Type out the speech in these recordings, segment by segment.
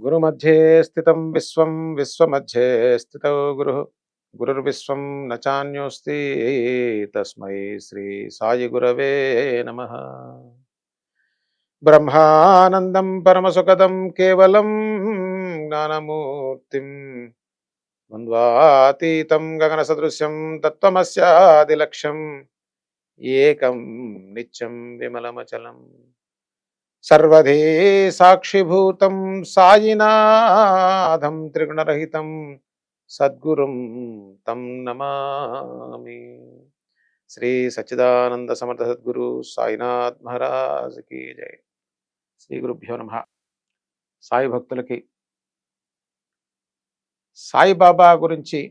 గురుమధ్యే స్థితం విశ్వం విశ్వమధ్యే స్థితో గురు గురుర్విశ్వం న చాన్యోస్తి తస్మై శ్రీ సాయి గురవే నమః. బ్రహ్మానందం పరమసుఖదం కేవలం జ్ఞానమూర్తిం ద్వంద్వాతీతం గగన సదృశ్యం తత్వమస్యాదిలక్ష్యం ఏకం నిత్యం విమలమచలం సర్వధీ సాక్షిభూతం సాయినాథం త్రిగుణరహితం సద్గురుం తం నమామి. శ్రీ సచ్చిదానంద సమర్థ సద్గురు సాయినాథ్ మహారాజ్ కి జై. శ్రీ గురుభ్యో నమః. సాయి భక్తులకి సాయిబాబా గురించి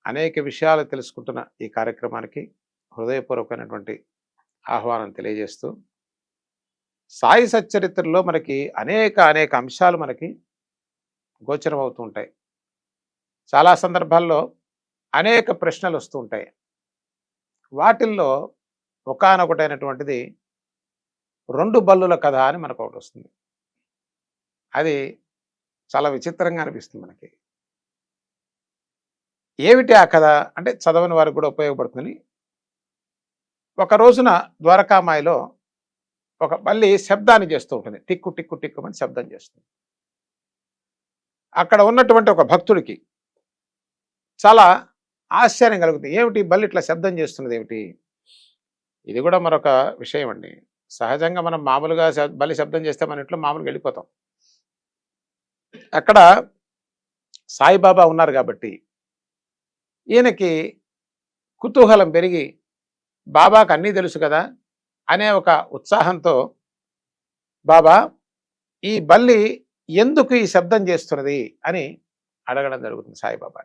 అనేక విషయాలు తెలుసుకుంటున్న ఈ కార్యక్రమానికి హృదయపూర్వకమైనటువంటి ఆహ్వానం తెలియజేస్తూ, సాయి సచ్చరిత్రలో మనకి అనేక అనేక అంశాలు మనకి గోచరం అవుతూ ఉంటాయి. చాలా సందర్భాల్లో అనేక ప్రశ్నలు వస్తూ ఉంటాయి. వాటిల్లో ఒకానొకటైనటువంటిది రెండు బల్లుల కథ అని మనకు ఒకటి వస్తుంది. అది చాలా విచిత్రంగా అనిపిస్తుంది మనకి. ఏమిటి ఆ కథ అంటే చదవని వారికి కూడా ఉపయోగపడుతుందని, ఒక రోజున ద్వారకామాయిలో ఒక బల్లి శబ్దాన్ని చేస్తూ ఉంటుంది. టిక్కు టిక్కు టిక్కు అని శబ్దం చేస్తుంది. అక్కడ ఉన్నటువంటి ఒక భక్తుడికి చాలా ఆశ్చర్యం కలుగుతుంది. ఏమిటి బల్లి ఇట్లా శబ్దం చేస్తున్నది ఏమిటి? ఇది కూడా మరొక విషయం అండి. సహజంగా మనం మామూలుగా బల్లి శబ్దం చేస్తే మన ఇంట్లో మామూలుగా వెళ్ళిపోతాం. అక్కడ సాయిబాబా ఉన్నారు కాబట్టి ఈయనకి కుతూహలం పెరిగి, బాబాకు అన్నీ తెలుసు కదా అనే ఒక ఉత్సాహంతో, బాబా ఈ బల్లి ఎందుకు ఈ శబ్దం చేస్తున్నది అని అడగడం జరుగుతుంది సాయిబాబా.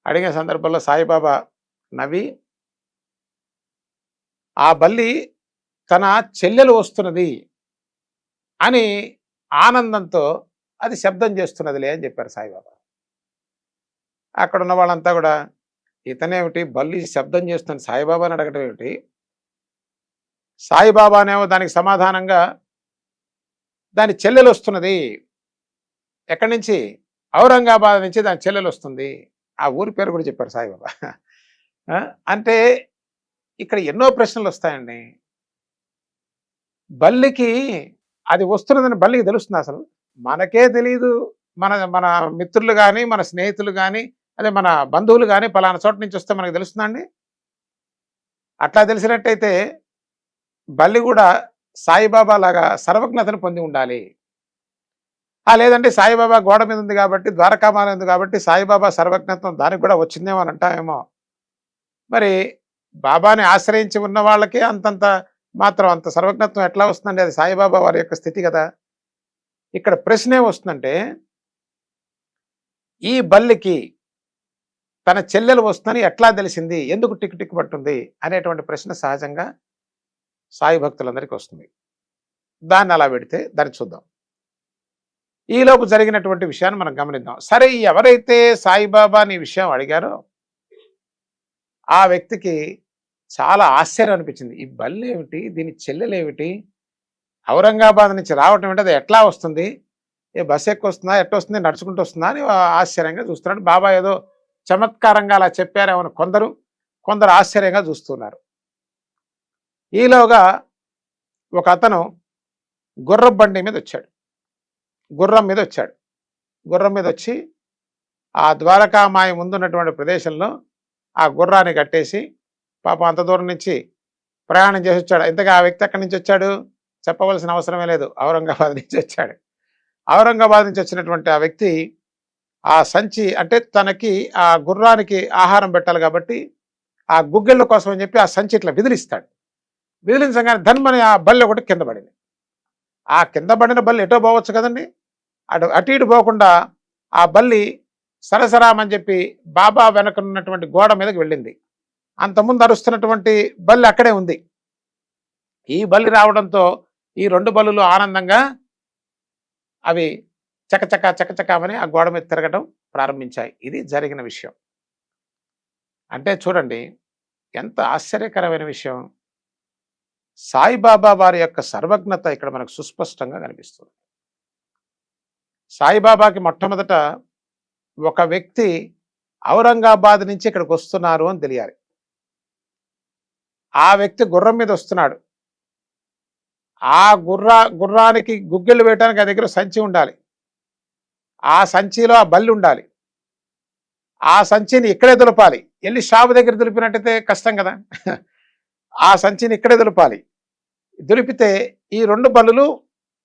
అడిగిన సందర్భంలో సాయిబాబా నవ్వి, ఆ బల్లి తన చెల్లెలు వస్తున్నది అని ఆనందంతో అది శబ్దం చేస్తున్నదిలే అని చెప్పారు సాయిబాబా. అక్కడ ఉన్న వాళ్ళంతా కూడా, ఇతనేమిటి బల్లి శబ్దం చేస్తుంది సాయిబాబాని అడగటం ఏమిటి? సాయిబాబానేమో దానికి సమాధానంగా దాని చెల్లెలు వస్తున్నది. ఎక్కడి నుంచి? ఔరంగాబాద్ నుంచి దాని చెల్లెలు వస్తుంది. ఆ ఊరి పేరు కూడా చెప్పారు సాయిబాబా. అంటే ఇక్కడ ఎన్నో ప్రశ్నలు వస్తాయండి. బల్లికి అది వస్తున్నదని బల్లికి తెలుస్తుంది అసలు? మనకే తెలియదు. మన మన మిత్రులు కానీ, మన స్నేహితులు కానీ, అదే మన బంధువులు కానీ పలానా చోట నుంచి వస్తే మనకు తెలుస్తుందండి. అట్లా తెలిసినట్టయితే బల్లి కూడా సాయిబాబా లాగా సర్వజ్ఞతను పొంది ఉండాలి. లేదంటే సాయిబాబా గోడ మీద ఉంది కాబట్టి, ద్వారకామాల ఉంది కాబట్టి సాయిబాబా సర్వజ్ఞత్వం దానికి కూడా వచ్చిందేమో అని అంటామేమో. మరి బాబాని ఆశ్రయించి ఉన్న వాళ్ళకి అంతంత మాత్రం అంత సర్వజ్ఞత్వం ఎట్లా వస్తుందండి? అది సాయిబాబా వారి యొక్క స్థితి కదా. ఇక్కడ ప్రశ్న ఏమొస్తుందంటే, ఈ బల్లికి తన చెల్లెలు వస్తుందని ఎట్లా తెలిసింది, ఎందుకు టిక్ టిక్ పట్టుంది అనేటువంటి ప్రశ్న సహజంగా సాయి భక్తులందరికీ వస్తుంది. దాన్ని అలా పెడితే దాన్ని చూద్దాం. ఈలోపు జరిగినటువంటి విషయాన్ని మనం గమనిద్దాం. సరే, ఎవరైతే సాయిబాబాని ఈ విషయం అడిగారో ఆ వ్యక్తికి చాలా ఆశ్చర్యం అనిపించింది. ఈ బల్లి ఏమిటి, దీని చెల్లెలేమిటి, ఔరంగాబాద్ నుంచి రావటం ఏంటి, అది ఎట్లా వస్తుంది, ఏ బస్సు ఎక్కి వస్తుందా, ఎట్లా వస్తుంది, నడుచుకుంటూ వస్తుందా అని ఆశ్చర్యంగా చూస్తున్నాడు. బాబా ఏదో చమత్కారంగా అలా చెప్పారేమో కొందరు ఆశ్చర్యంగా చూస్తున్నారు. ఈలోగా ఒక అతను గుర్రం మీద వచ్చాడు. గుర్రం మీద వచ్చి ఆ ద్వారకామాయి ముందున్నటువంటి ప్రదేశంలో ఆ గుర్రాన్ని కట్టేసి, పాపం అంత దూరం నుంచి ప్రయాణం చేసి వచ్చాడు. ఇంతగా ఆ వ్యక్తి ఎక్కడి నుంచి వచ్చాడు చెప్పవలసిన అవసరమే లేదు, ఔరంగాబాద్ నుంచి వచ్చాడు. ఔరంగాబాద్ నుంచి వచ్చినటువంటి ఆ వ్యక్తి ఆ సంచి, అంటే తనకి ఆ గుర్రానికి ఆహారం పెట్టాలి కాబట్టి ఆ గుగ్గిళ్ళ కోసం అని చెప్పి ఆ సంచి ఇట్లా విదిలిస్తాడు. విదిలించగానే ధన్మని ఆ బల్లి ఒకటి కింద పడింది. ఆ కింద పడిన బల్లి ఎటో పోవచ్చు కదండి. అటు ఇటు పోకుండా ఆ బల్లి సరసరామని చెప్పి బాబా వెనకనున్నటువంటి గోడ మీదకి వెళ్ళింది. అంతకుముందు అరుస్తున్నటువంటి బల్లి అక్కడే ఉంది. ఈ బల్లి రావడంతో ఈ రెండు బల్లులు ఆనందంగా అవి చకచకామని ఆ గోడ మీద తిరగడం ప్రారంభించాయి. ఇది జరిగిన విషయం. అంటే చూడండి ఎంత ఆశ్చర్యకరమైన విషయం. సాయిబాబా వారి యొక్క సర్వజ్ఞత ఇక్కడ మనకు సుస్పష్టంగా కనిపిస్తుంది. సాయిబాబాకి మొట్టమొదట ఒక వ్యక్తి ఔరంగాబాద్ నుంచి ఇక్కడికి వస్తున్నారు అని తెలియాలి. ఆ వ్యక్తి గుర్రం మీద వస్తున్నాడు. ఆ గుర్రానికి గుగ్గిళ్ళు వేయడానికి ఆ దగ్గర సంచి ఉండాలి. ఆ సంచిలో ఆ బల్లి ఉండాలి. ఆ సంచిని ఇక్కడే దులపాలి. వెళ్ళి షాపు దగ్గర దులిపినట్టయితే కష్టం కదా. ఆ సంచిని ఇక్కడే దులపాలి. దులిపితే ఈ 2 బల్లులు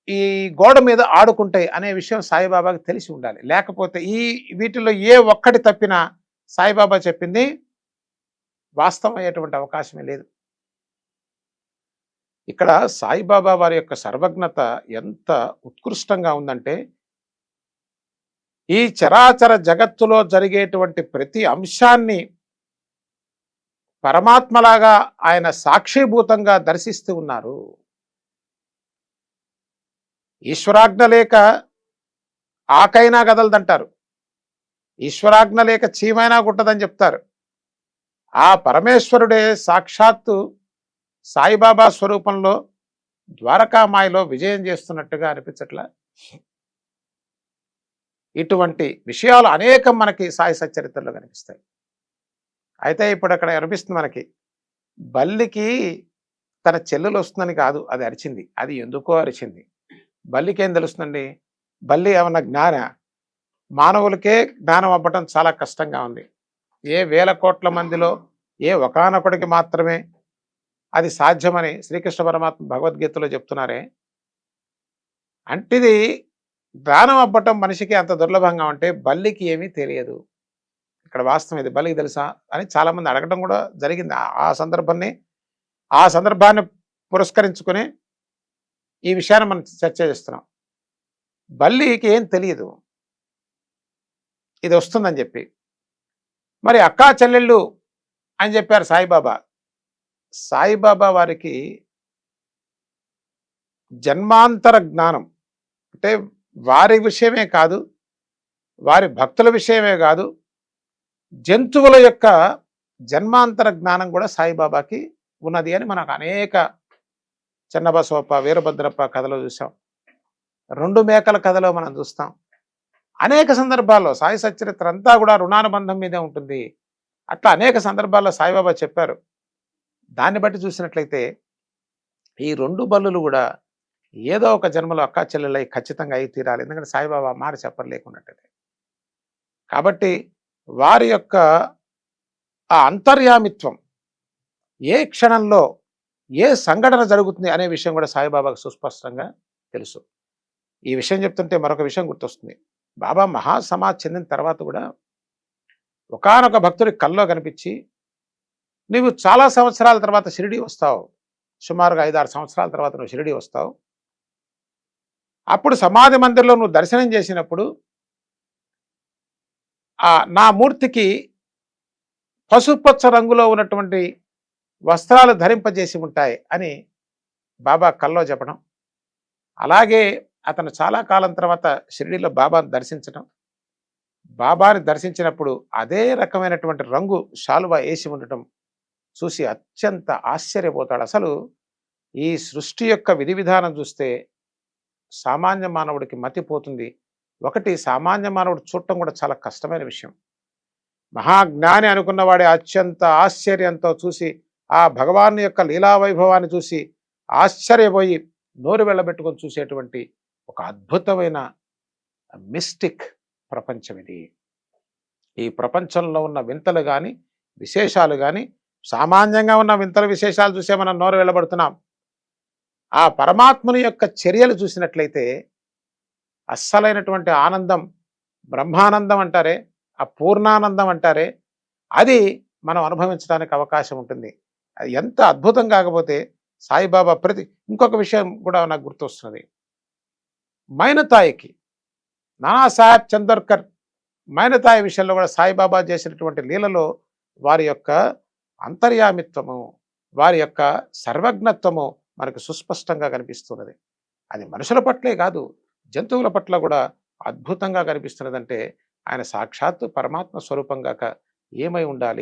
ఈ గోడ మీద ఆడుకుంటాయి అనే విషయం సాయిబాబాకి తెలిసి ఉండాలి. లేకపోతే వీటిలో ఏ ఒక్కటి తప్పినా సాయిబాబా చెప్పింది వాస్తవం అయ్యేటువంటి అవకాశమే లేదు. ఇక్కడ సాయిబాబా వారి యొక్క సర్వజ్ఞత ఎంత ఉత్కృష్టంగా ఉందంటే, ఈ చరాచర జగత్తులో జరిగేటువంటి ప్రతి అంశాన్ని పరమాత్మలాగా ఆయన సాక్షిభూతంగా దర్శిస్తూ ఉన్నారు. ఈశ్వరాజ్ఞ లేక ఆకైనా కదలదంటారు. ఈశ్వరాజ్ఞ లేక చీమైనా కుట్టదని చెప్తారు. ఆ పరమేశ్వరుడే సాక్షాత్తు సాయిబాబా స్వరూపంలో ద్వారకామాయిలో విజయం చేస్తున్నట్టుగా అనిపించట్లా? ఇటువంటి విషయాలు అనేకం మనకి సాయి సచ్చరిత్రలో కనిపిస్తాయి. అయితే ఇప్పుడు అక్కడ అనిపిస్తుంది మనకి, బల్లికి తన చెల్లెలు వస్తుందని కాదు అది అరిచింది, అది ఎందుకో అరిచింది. బల్లికి ఏం తెలుస్తుందండి? బల్లి ఏమన్నా మానవులకే జ్ఞానం అవ్వటం చాలా కష్టంగా ఉంది. ఏ వేల కోట్ల మందిలో ఏ ఒకానొకడికి మాత్రమే అది సాధ్యమని శ్రీకృష్ణ పరమాత్మ భగవద్గీతలో చెప్తున్నారే. అంటిది జ్ఞానం అవ్వటం మనిషికి అంత దుర్లభంగా ఉంటే బల్లికి ఏమీ తెలియదు. ఇక్కడ వాస్తవం ఇది. బల్లికి తెలుసా అని చాలామంది అడగడం కూడా జరిగింది. ఆ సందర్భాన్ని పురస్కరించుకుని ఈ విషయాన్ని మనం చర్చ చేస్తున్నాం. బల్లికి ఏం తెలియదు ఇది వస్తుందని చెప్పి. మరి అక్కా చెల్లెళ్ళు అని చెప్పారు సాయిబాబా. సాయిబాబా వారికి జన్మాంతర జ్ఞానం అంటే వారి విషయమే కాదు, వారి భక్తుల విషయమే కాదు, జంతువుల యొక్క జన్మాంతర జ్ఞానం కూడా సాయిబాబాకి ఉన్నది అని మనకు అనేక చెన్నబసవప్ప, వీరభద్రప్ప కథలో చూసాం. 2 మేకల కథలో మనం చూస్తాం. అనేక సందర్భాల్లో సాయి సచ్చరిత్ర అంతా కూడా రుణానుబంధం మీదే ఉంటుంది. అట్లా అనేక సందర్భాల్లో సాయిబాబా చెప్పారు. దాన్ని బట్టి చూసినట్లయితే ఈ 2 బల్లులు కూడా ఏదో ఒక జన్మలో అక్కా చెల్లెలై ఖచ్చితంగా అయి తీరాలి. ఎందుకంటే సాయిబాబా మాట చెప్పలేకున్నట్టయితే. కాబట్టి వారి యొక్క ఆ అంతర్యామిత్వం ఏ క్షణంలో ఏ సంఘటన జరుగుతుంది అనే విషయం కూడా సాయిబాబాకు సుస్పష్టంగా తెలుసు. ఈ విషయం చెప్తుంటే మరొక విషయం గుర్తొస్తుంది. బాబా మహాసమాధి చెందిన తర్వాత కూడా ఒకానొక భక్తుడి కల్లో కనిపించి, నీవు చాలా సంవత్సరాల తర్వాత షిరిడి వస్తావు, సుమారుగా 5-6 సంవత్సరాల తర్వాత నువ్వు షిరిడి వస్తావు. అప్పుడు సమాధి మందిర్లో నువ్వు దర్శనం చేసినప్పుడు నా మూర్తికి పసుపచ్చ రంగులో ఉన్నటువంటి వస్త్రాలు ధరింపజేసి ఉంటాయి అని బాబా కల్లో చెప్పడం. అలాగే అతను చాలా కాలం తర్వాత షిరిడీలో బాబాను దర్శించడం. బాబాని దర్శించినప్పుడు అదే రకమైనటువంటి రంగు శాలువా వేసి ఉండటం చూసి అత్యంత ఆశ్చర్యపోతాడు. అసలు ఈ సృష్టి యొక్క విధి విధానం చూస్తే సామాన్య మానవుడికి మతిపోతుంది. ఒకటి, సామాన్య మానవుడు చూడటం కూడా చాలా కష్టమైన విషయం. మహాజ్ఞాని అనుకున్నవాడే అత్యంత ఆశ్చర్యంతో చూసి ఆ భగవాన్ యొక్క లీలా వైభవాన్ని చూసి ఆశ్చర్యపోయి నోరు వెళ్ళబెట్టుకొని చూసేటువంటి ఒక అద్భుతమైన మిస్టిక్ ప్రపంచం ఇది. ఈ ప్రపంచంలో ఉన్న వింతలు కానీ విశేషాలు కానీ, సామాన్యంగా ఉన్న వింతల విశేషాలు చూసే మనం నోరు వెళ్ళబడుతున్నాం. ఆ పరమాత్మని యొక్క చర్యలు చూసినట్లయితే అస్సలైనటువంటి ఆనందం, బ్రహ్మానందం అంటారే, ఆ పూర్ణానందం అంటారే, అది మనం అనుభవించడానికి అవకాశం ఉంటుంది. అది ఎంత అద్భుతం కాకపోతే సాయిబాబా ఇంకొక విషయం కూడా నాకు గుర్తొస్తున్నది. మైనతాయికి నానాసాహెబ్ చందోర్కర్ మైనతాయి విషయంలో కూడా సాయిబాబా చేసినటువంటి లీలలో వారి యొక్క అంతర్యామిత్వము, వారి యొక్క సర్వజ్ఞత్వము మనకు సుస్పష్టంగా కనిపిస్తున్నది. అది మనుషుల పట్లే కాదు, జంతువుల పట్ల కూడా అద్భుతంగా కనిపిస్తున్నదంటే ఆయన సాక్షాత్తు పరమాత్మ స్వరూపంగాక ఏమై ఉండాలి?